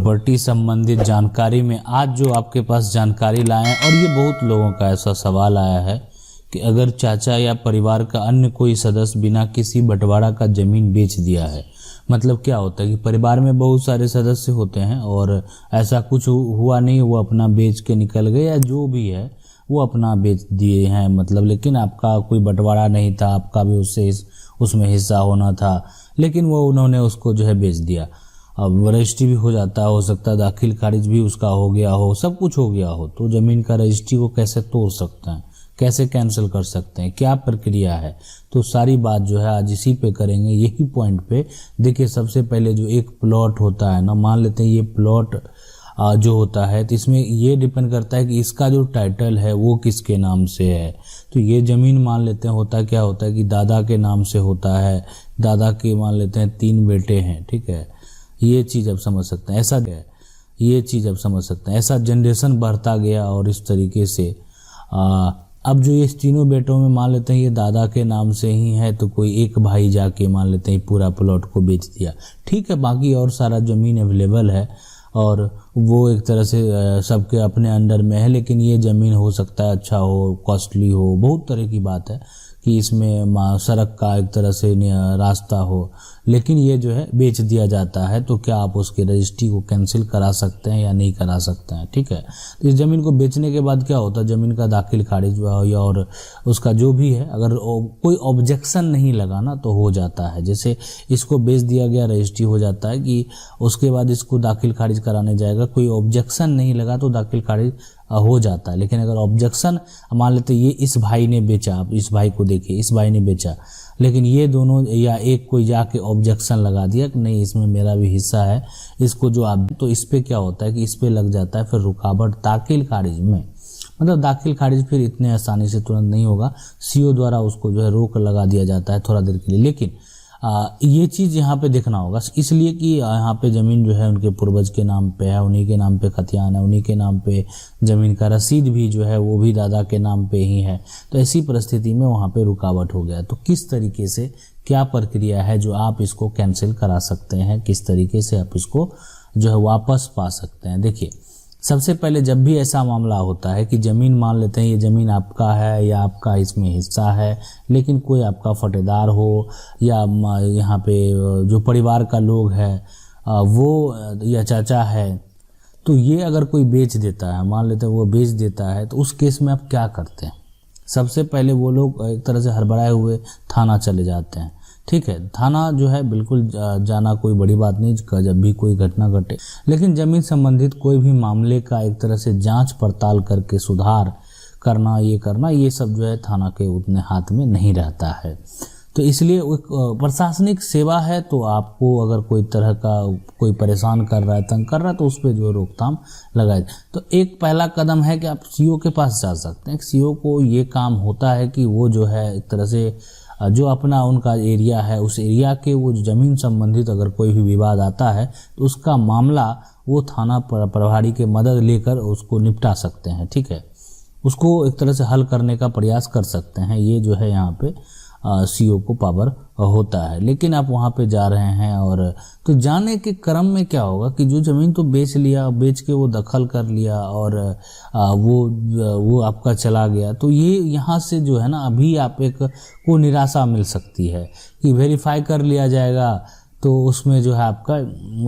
Property संबंधित जानकारी में आज जो आपके पास जानकारी लाए हैं, और ये बहुत लोगों का ऐसा सवाल आया है कि अगर चाचा या परिवार का अन्य कोई सदस्य बिना किसी बंटवारा का जमीन बेच दिया है, मतलब क्या होता है कि परिवार में बहुत सारे सदस्य होते हैं और ऐसा कुछ हुआ नहीं, वो अपना बेच के निकल गए या जो भी है वो अपना बेच दिए हैं, मतलब लेकिन आपका कोई बंटवारा नहीं था, आपका भी उसमें हिस्सा होना था, लेकिन वो उन्होंने उसको जो है बेच दिया। अब रजिस्ट्री भी हो जाता है, हो सकता है दाखिल खारिज भी उसका हो गया हो, सब कुछ हो गया हो, तो ज़मीन का रजिस्ट्री को कैसे तोड़ सकते हैं, कैसे कैंसिल कर सकते हैं, क्या प्रक्रिया है, तो सारी बात जो है आज इसी पे करेंगे, यही पॉइंट पे। देखिए सबसे पहले जो एक प्लॉट होता है ना, मान लेते हैं ये प्लॉट जो होता है, तो इसमें ये डिपेंड करता है कि इसका जो टाइटल है वो किसके नाम से है। तो ये ज़मीन मान लेते हैं क्या होता है कि दादा के नाम से होता है, दादा के मान लेते हैं 3 बेटे हैं, ठीक है, ये चीज़ आप समझ सकते हैं, ऐसा है, ये चीज़ आप समझ सकते हैं, ऐसा जनरेशन बढ़ता गया और इस तरीके से अब जो ये तीनों बेटों में मान लेते हैं ये दादा के नाम से ही है, तो कोई एक भाई जाके मान लेते हैं पूरा प्लॉट को बेच दिया, ठीक है, बाकी और सारा ज़मीन अवेलेबल है और वो एक तरह से सबके अपने अंडर में है, लेकिन ये ज़मीन हो सकता है अच्छा हो, कॉस्टली हो, बहुत तरह की बात है कि इसमें सड़क का एक तरह से रास्ता हो, लेकिन ये जो है बेच दिया जाता है, तो क्या आप उसकी रजिस्ट्री को कैंसिल करा सकते हैं या नहीं करा सकते हैं, ठीक है। तो इस ज़मीन को बेचने के बाद क्या होता है, ज़मीन का दाखिल खारिज या और उसका जो भी है, अगर कोई ऑब्जेक्शन नहीं लगा ना तो हो जाता है। जैसे इसको बेच दिया गया, रजिस्ट्री हो जाता है कि उसके बाद इसको दाखिल खारिज कराने जाएगा, कोई ऑब्जेक्शन नहीं लगा तो दाखिल खारिज हो जाता है। लेकिन अगर ऑब्जेक्शन मान लेते ये इस भाई ने बेचा, आप इस भाई को देखिए, इस भाई ने बेचा, लेकिन ये दोनों या एक कोई जाके ऑब्जेक्शन लगा दिया कि नहीं इसमें मेरा भी हिस्सा है, इसको जो आप, तो इस पे क्या होता है कि इस पे लग जाता है फिर रुकावट दाखिल खारिज में, मतलब दाखिल खारिज फिर इतने आसानी से तुरंत नहीं होगा, सीओ द्वारा उसको जो है रोक लगा दिया जाता है थोड़ा देर के लिए। लेकिन ये चीज़ यहाँ पे देखना होगा, इसलिए कि यहाँ पे ज़मीन जो है उनके पूर्वज के नाम पे है, उन्हीं के नाम पे खतियान है, उन्हीं के नाम पे ज़मीन का रसीद भी जो है वो भी दादा के नाम पे ही है, तो ऐसी परिस्थिति में वहाँ पे रुकावट हो गया। तो किस तरीके से क्या प्रक्रिया है जो आप इसको कैंसिल करा सकते हैं, किस तरीके से आप इसको जो है वापस पा सकते हैं। देखिए सबसे पहले जब भी ऐसा मामला होता है कि ज़मीन मान लेते हैं ये ज़मीन आपका है या आपका इसमें हिस्सा है, लेकिन कोई आपका फटेदार हो या यहाँ पे जो परिवार का लोग है वो या चाचा है, तो ये अगर कोई बेच देता है, मान लेते हैं वो बेच देता है, तो उस केस में आप क्या करते हैं। सबसे पहले वो लोग एक तरह से हड़बड़ाए हुए थाना चले जाते हैं, ठीक है, थाना जो है बिल्कुल जाना कोई बड़ी बात नहीं जब भी कोई घटना घटे, लेकिन ज़मीन संबंधित कोई भी मामले का एक तरह से जांच पड़ताल करके सुधार करना, ये सब जो है थाना के उतने हाथ में नहीं रहता है। तो इसलिए प्रशासनिक सेवा है, तो आपको अगर कोई तरह का कोई परेशान कर रहा है, तंग कर रहा है, तो उस पर जो रोकथाम लगाए। तो एक पहला कदम है कि आप सीओ के पास जा सकते हैं। सीओ को ये काम होता है कि वो जो है एक तरह से जो अपना उनका एरिया है, उस एरिया के वो ज़मीन संबंधित अगर कोई भी विवाद आता है तो उसका मामला वो थाना प्रभारी के मदद लेकर उसको निपटा सकते हैं, ठीक है, उसको एक तरह से हल करने का प्रयास कर सकते हैं। ये जो है यहाँ पे सीओ को पावर होता है। लेकिन आप वहाँ पे जा रहे हैं और तो जाने के क्रम में क्या होगा कि जो ज़मीन तो बेच लिया, बेच के वो दखल कर लिया और वो आपका चला गया, तो ये यहाँ से जो है ना अभी आप को निराशा मिल सकती है कि वेरीफाई कर लिया जाएगा, तो उसमें जो है आपका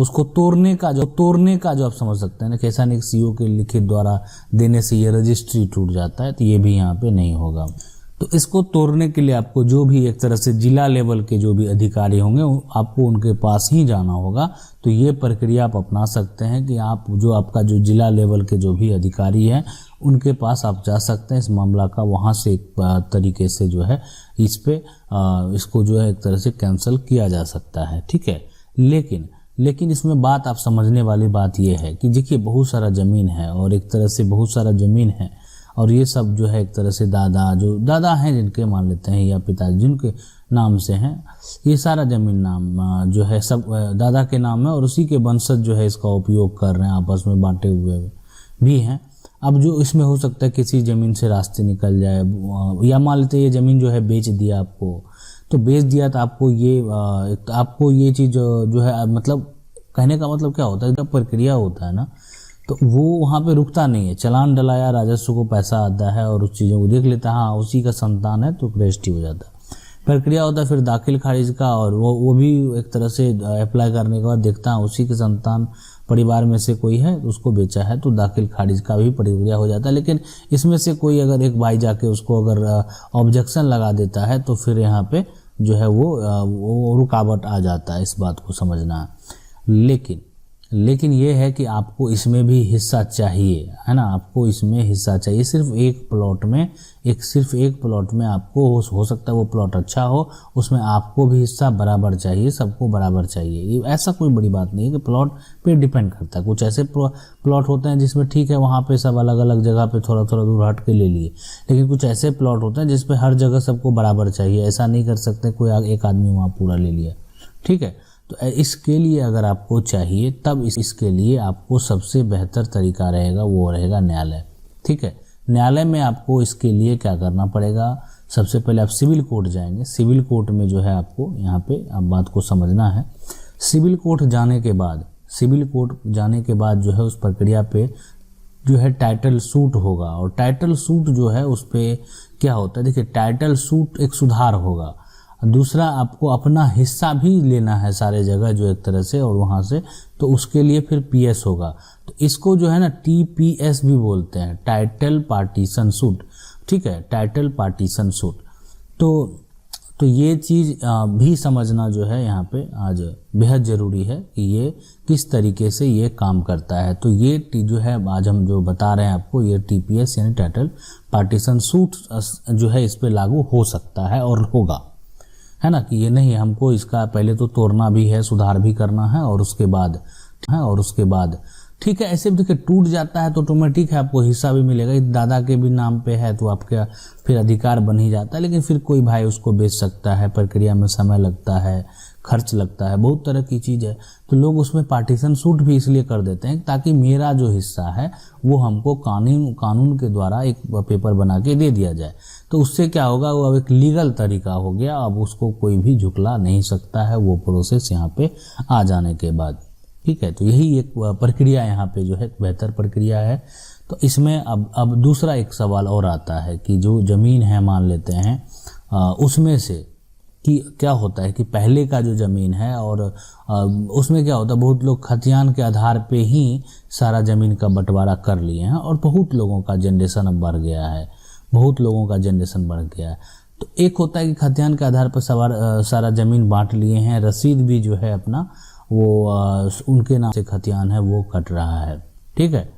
उसको तोड़ने का जो आप समझ सकते हैं ना, कैसा नहीं सीओ के लिखित द्वारा देने से ये रजिस्ट्री टूट जाता है, तो ये भी यहाँ पे नहीं होगा। तो इसको तोड़ने के लिए आपको जो भी एक तरह से जिला लेवल के जो भी अधिकारी होंगे आपको उनके पास ही जाना होगा। तो ये प्रक्रिया आप अपना सकते हैं कि आप जो आपका जो जिला लेवल के जो भी अधिकारी हैं उनके पास आप जा सकते हैं, इस मामला का वहाँ से एक तरीके से जो है इसको जो है एक तरह से कैंसिल किया जा सकता है, ठीक है। लेकिन इसमें बात आप समझने वाली बात यह है कि देखिए बहुत सारा ज़मीन है और एक तरह से बहुत सारा ज़मीन है और ये सब जो है एक तरह से दादा हैं जिनके मान लेते हैं या पिताजी जिनके नाम से हैं, ये सारा ज़मीन नाम जो है सब दादा के नाम है और उसी के वंशज जो है इसका उपयोग कर रहे हैं, आपस में बांटे हुए भी हैं। अब जो इसमें हो सकता है किसी ज़मीन से रास्ते निकल जाए या मान लेते ये ज़मीन जो है बेच दिया आपको, तो बेच दिया तो आपको ये चीज़ जो है मतलब कहने का मतलब क्या होता है, जब प्रक्रिया होता है ना तो वो वहाँ पे रुकता नहीं है, चालान डलाया, राजस्व को पैसा आता है और उस चीज़ों को देख लेता है, हाँ उसी का संतान है तो रजिस्ट्री हो जाता है। प्रक्रिया होता है फिर दाखिल खारिज का, और वो भी एक तरह से अप्लाई करने के बाद देखता है उसी के संतान परिवार में से कोई है, उसको बेचा है, तो दाखिल खारिज का भी प्रक्रिया हो जाता है। लेकिन इसमें से कोई अगर एक भाई जाके उसको अगर ऑब्जेक्शन लगा देता है तो फिर यहाँ पे जो है वो रुकावट आ जाता है, इस बात को समझना है। लेकिन ये है कि आपको इसमें भी हिस्सा चाहिए, है ना, आपको इसमें हिस्सा चाहिए। सिर्फ एक प्लॉट में आपको हो सकता है वो प्लॉट अच्छा हो, उसमें आपको भी हिस्सा बराबर चाहिए, सबको बराबर चाहिए। ये ऐसा कोई बड़ी बात नहीं है कि प्लॉट पे डिपेंड करता है। कुछ ऐसे प्लॉट होते हैं जिसमें ठीक है वहाँ पे सब अलग अलग जगह पे थोड़ा थोड़ा दूर हट के ले लिए, लेकिन कुछ ऐसे प्लॉट होते हैं जिसपे हर जगह सबको बराबर चाहिए। ऐसा नहीं कर सकते कोई एक आदमी वहाँ पूरा ले लिया, ठीक है। तो इसके लिए अगर आपको चाहिए तब इसके लिए आपको सबसे बेहतर तरीका रहेगा वो रहेगा न्यायालय, ठीक है। न्यायालय में आपको इसके लिए क्या करना पड़ेगा, सबसे पहले आप सिविल कोर्ट जाएंगे। सिविल कोर्ट में जो है आपको यहाँ पे आप बात को समझना है। सिविल कोर्ट जाने के बाद जो है उस प्रक्रिया पे जो है टाइटल सूट होगा, और टाइटल सूट जो है उस पर क्या होता है, देखिए टाइटल सूट एक सुधार होगा, दूसरा आपको अपना हिस्सा भी लेना है सारे जगह जो एक तरह से, और वहाँ से तो उसके लिए फिर पीएस होगा। तो इसको जो है ना टीपीएस भी बोलते हैं, टाइटल पार्टीशन सूट, ठीक है, टाइटल पार्टीशन सूट। तो ये चीज़ भी समझना जो है यहाँ पे आज बेहद ज़रूरी है कि ये किस तरीके से ये काम करता है। तो ये जो है आज हम जो बता रहे हैं आपको, ये टीपीएस यानी टाइटल पार्टीशन सूट जो है इस पर लागू हो सकता है और होगा, है ना, कि ये नहीं हमको इसका पहले तो तोड़ना भी है, सुधार भी करना है, और उसके बाद ठीक है। ऐसे भी देखिए टूट जाता है तो ऑटोमेटिक है आपको हिस्सा भी मिलेगा, दादा के भी नाम पे है तो आपका फिर अधिकार बन ही जाता है। लेकिन फिर कोई भाई उसको बेच सकता है, प्रक्रिया में समय लगता है, खर्च लगता है, बहुत तरह की चीज़ है। तो लोग उसमें पार्टीशन सूट भी इसलिए कर देते हैं ताकि मेरा जो हिस्सा है वो हमको कानून के द्वारा एक पेपर बना के दे दिया जाए। तो उससे क्या होगा, वो अब एक लीगल तरीका हो गया, अब उसको कोई भी झुकला नहीं सकता है वो प्रोसेस यहाँ पे आ जाने के बाद, ठीक है। तो यही एक प्रक्रिया यहाँ पे जो है बेहतर प्रक्रिया है। तो इसमें अब दूसरा एक सवाल और आता है कि जो ज़मीन है मान लेते हैं उसमें से कि क्या होता है कि पहले का जो ज़मीन है और उसमें क्या होता है, बहुत लोग खतियान के आधार पे ही सारा ज़मीन का बंटवारा कर लिए हैं और बहुत लोगों का जनरेशन अब बढ़ गया है, तो एक होता है कि खतियान के आधार पर सारा ज़मीन बांट लिए हैं, रसीद भी जो है अपना वो उनके नाम से खतियान है वो कट रहा है, ठीक है।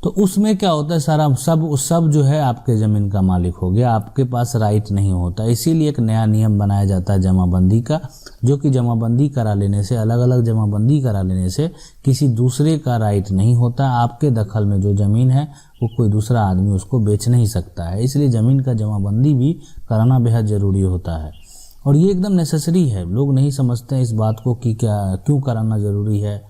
तो उसमें क्या होता है, सारा सब जो है आपके ज़मीन का मालिक हो गया, आपके पास राइट नहीं होता। इसीलिए एक नया नियम बनाया जाता है जमाबंदी का, जो कि जमाबंदी करा लेने से, अलग अलग जमाबंदी करा लेने से किसी दूसरे का राइट नहीं होता। आपके दखल में जो ज़मीन है वो कोई दूसरा आदमी उसको बेच नहीं सकता है। इसलिए ज़मीन का जमाबंदी भी कराना बेहद ज़रूरी होता है और ये एकदम नेसेसरी है। लोग नहीं समझते हैं इस बात को कि क्यों कराना ज़रूरी है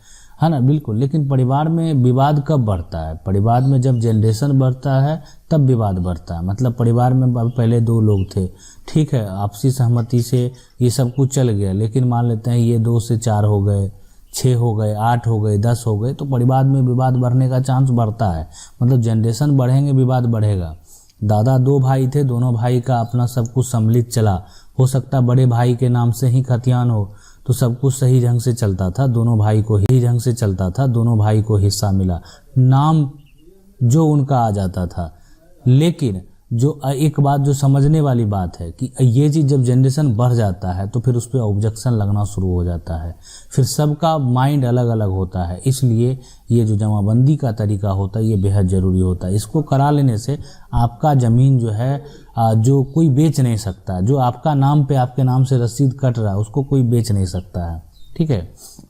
ना, बिल्कुल। लेकिन परिवार में विवाद कब बढ़ता है, परिवार में जब जनरेशन बढ़ता है तब विवाद बढ़ता है। मतलब परिवार में पहले 2 लोग थे, ठीक है, आपसी सहमति से ये सब कुछ चल गया, लेकिन मान लेते हैं ये 2 से 4 हो गए, 6 हो गए, 8 हो गए, 10 हो गए, तो परिवार में विवाद बढ़ने का चांस बढ़ता है। मतलब जनरेशन बढ़ेंगे विवाद बढ़ेगा। दादा 2 भाई थे, दोनों भाई का अपना सब कुछ सम्मिलित चला, हो सकता बड़े भाई के नाम से ही खतियान हो तो सब कुछ सही ढंग से चलता था, दोनों भाई को हिस्सा मिला, नाम जो उनका आ जाता था। लेकिन जो एक बात जो समझने वाली बात है कि ये चीज़ जब जनरेशन बढ़ जाता है तो फिर उस पर ऑब्जेक्शन लगना शुरू हो जाता है, फिर सबका माइंड अलग अलग होता है। इसलिए ये जो जमाबंदी का तरीका होता है ये बेहद ज़रूरी होता है। इसको करा लेने से आपका ज़मीन जो है जो कोई बेच नहीं सकता, जो आपका नाम पे आपके नाम से रसीद कट रहा है उसको कोई बेच नहीं सकता है, ठीक है।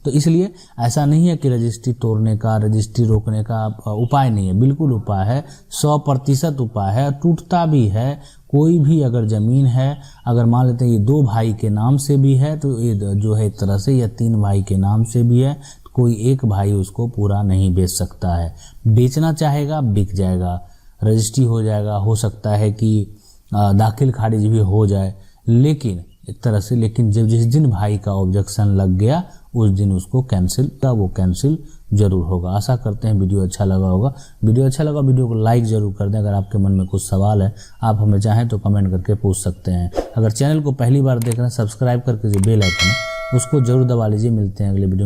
तो इसलिए ऐसा नहीं है कि रजिस्ट्री तोड़ने का, रजिस्ट्री रोकने का उपाय नहीं है, बिल्कुल उपाय है, 100% उपाय है, टूटता भी है। कोई भी अगर ज़मीन है, अगर मान लेते हैं ये 2 भाई के नाम से भी है तो ये जो है एक तरह से, या 3 भाई के नाम से भी है, तो कोई एक भाई उसको पूरा नहीं बेच सकता है। बेचना चाहेगा बिक जाएगा, रजिस्ट्री हो जाएगा, हो सकता है कि दाखिल खारिज भी हो जाए, लेकिन एक तरह से, लेकिन जब जिस दिन भाई का ऑब्जेक्शन लग गया उस दिन उसको वो कैंसिल जरूर होगा। आशा करते हैं वीडियो अच्छा लगा होगा। वीडियो को लाइक जरूर कर दें। अगर आपके मन में कुछ सवाल है आप हमें चाहें तो कमेंट करके पूछ सकते हैं। अगर चैनल को पहली बार देख रहे हैं सब्सक्राइब करके जो बेल आइकन है उसको जरूर दबा लीजिए। मिलते हैं अगले वीडियो।